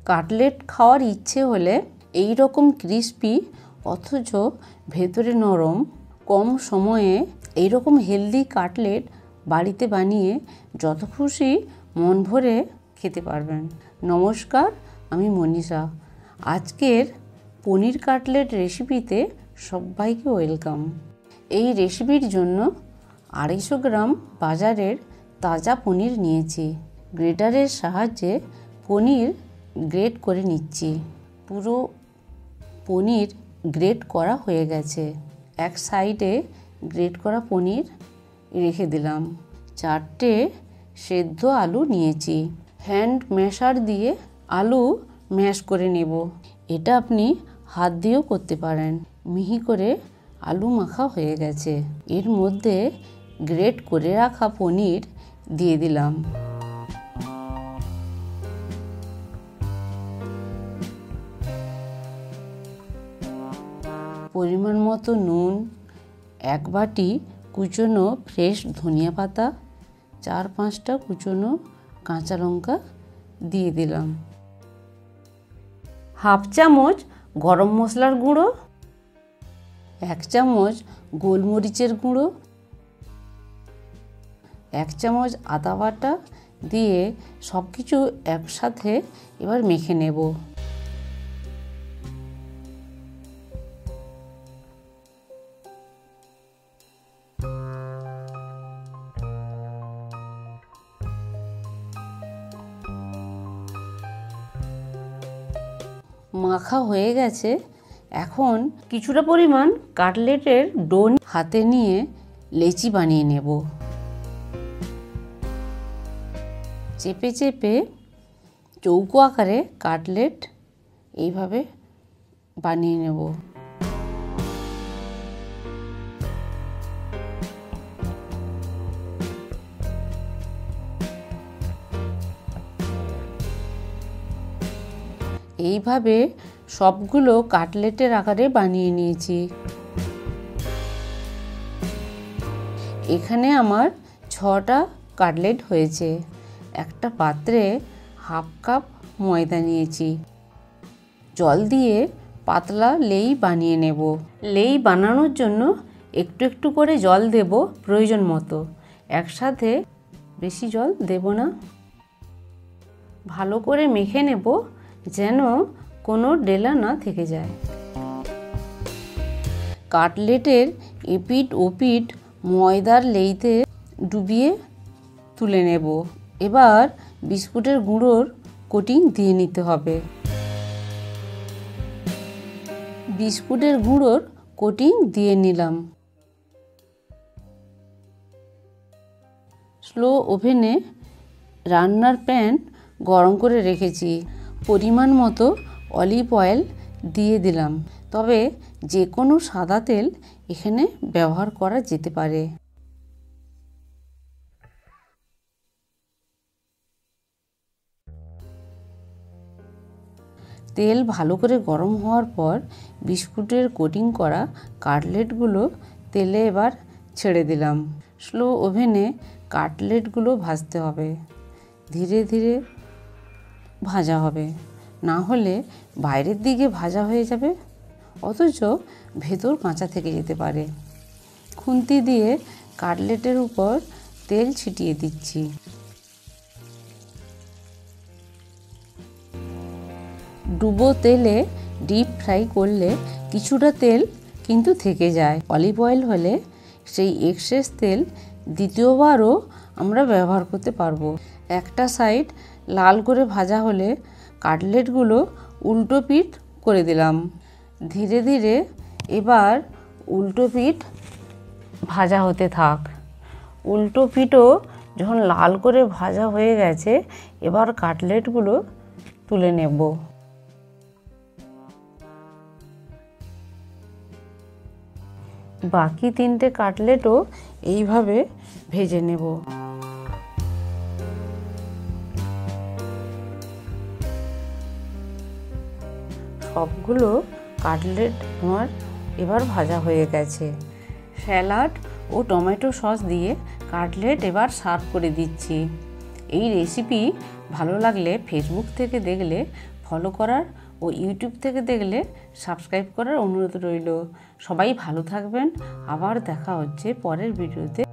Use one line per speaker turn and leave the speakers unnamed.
Cutlet খাওয়ার ইচ্ছে হলে এই রকম ক্রিস্পি অথচ ভেতরে নরম কম সময়ে এই রকম হেলদি কাটলেট বাড়িতে বানিয়ে যত খুশি মন ভরে খেতে পারবেন। নমস্কার, আমি মনীষা। আজকের পনির কাটলেট রেসিপিতে সবাইকে ওয়েলকাম। এই রেসিপির জন্য 250 গ্রাম বাজারের তাজা পনির নিয়েছি। গ্রেটারের সাহায্যে পনির গ্রেট করে নিচ্ছি। পুরো পনির গ্রেট করা হয়ে গেছে। এক সাইডে গ্রেট করা পনির রেখে দিলাম। 4টে সেদ্ধ আলু নিয়েছি। হ্যান্ড ম্যাশার দিয়ে আলু ম্যাশ করে নেব। এটা আপনি হাত দিয়েও করতে পারেন। মিহি করে আলু মাখা হয়ে গেছে। এর মধ্যে গ্রেট করে রাখা পনির দিয়ে দিলাম। পরিমাণ মতো নুন, 1 বাটি কুচনো ফ্রেশ ধনিয়া পাতা, 4-5টা কুচনো কাঁচা লঙ্কা দিয়ে দিলাম। 1/2 চামচ গরম মশলার গুঁড়ো, 1 চামচ গোলমরিচের গুঁড়ো, 1 চামচ আদা বাটা দিয়ে সব কিছু একসাথে এবার মেখে নেব। মাখা হয়ে গেছে। এখন কিছুটা পরিমাণ কাটলেটের ডো হাতে নিয়ে লেচি বানিয়ে নেব। চেপে চেপে চৌকো আকারে কাটলেট এইভাবে বানিয়ে নেব। এইভাবে সবগুলো কাটলেটের আকারে বানিয়ে নিয়েছি। এখানে আমার 6টা কাটলেট হয়েছে। একটা পাত্রে 1/2 কাপ ময়দা নিয়েছি। জল দিয়ে পাতলা লেই বানিয়ে নেব। লেই বানানোর জন্য একটু একটু করে জল দেব প্রয়োজন মতো। একসাথে বেশি জল দেব না। ভালো করে মেখে নেব যেন কোনো ডেলা না থেকে যায়। কাটলেটের এপিঠ ওপিঠ ময়দার লেইতে ডুবিয়ে তুলে নেব। এবার বিস্কুটের গুঁড়োর কোটিং দিয়ে নিতে হবে। বিস্কুটের গুঁড়োর কোটিং দিয়ে নিলাম। স্লো ওভেনে রান্নার প্যান গরম করে রেখেছি। পরিমাণ মতো অলিভ অয়েল দিয়ে দিলাম। তবে যে কোনো সাদা তেল এখানে ব্যবহার করা যেতে পারে। তেল ভালো করে গরম হওয়ার পর বিস্কুটের কোটিং করা কাটলেটগুলো তেলে এবার ছেড়ে দিলাম। স্লো ওভেনে কাটলেটগুলো ভাজতে হবে। ধীরে ধীরে ভাজা হবে, না হলে বাইরের দিকে ভাজা হয়ে যাবে অথচ ভেতর কাঁচা থেকে যেতে পারে। খুন্তি দিয়ে কাটলেটের উপর তেল ছিটিয়ে দিচ্ছি। ডুবো তেলে ডিপ ফ্রাই করলে কিছুটা তেল কিন্তু থেকে যায়। অলিভ অয়েল হলে সেই এক্সেস তেল দ্বিতীয়বারও আমরা ব্যবহার করতে পারবো। একটা সাইড লাল করে ভাজা হলে কাটলেটগুলো উল্টো পিঠ করে দিলাম। ধীরে ধীরে এবার উল্টো পিঠ ভাজা হতে থাক। উল্টো পিঠও যখন লাল করে ভাজা হয়ে গেছে এবার কাটলেটগুলো তুলে নেব। বাকি 3টে কাটলেটও এইভাবে ভেজে নেব। সবগুলো কাটলেট আমার এবার ভাজা হয়ে গেছে। স্যালাড ও টমেটো সস দিয়ে কাটলেট এবার সার্ভ করে দিচ্ছি। এই রেসিপি ভালো লাগলে ফেসবুক থেকে দেখলে ফলো করার ও ইউটিউব থেকে দেখলে সাবস্ক্রাইব করার অনুরোধ রইল। সবাই ভালো থাকবেন। আবার দেখা হচ্ছে পরের ভিডিওতে।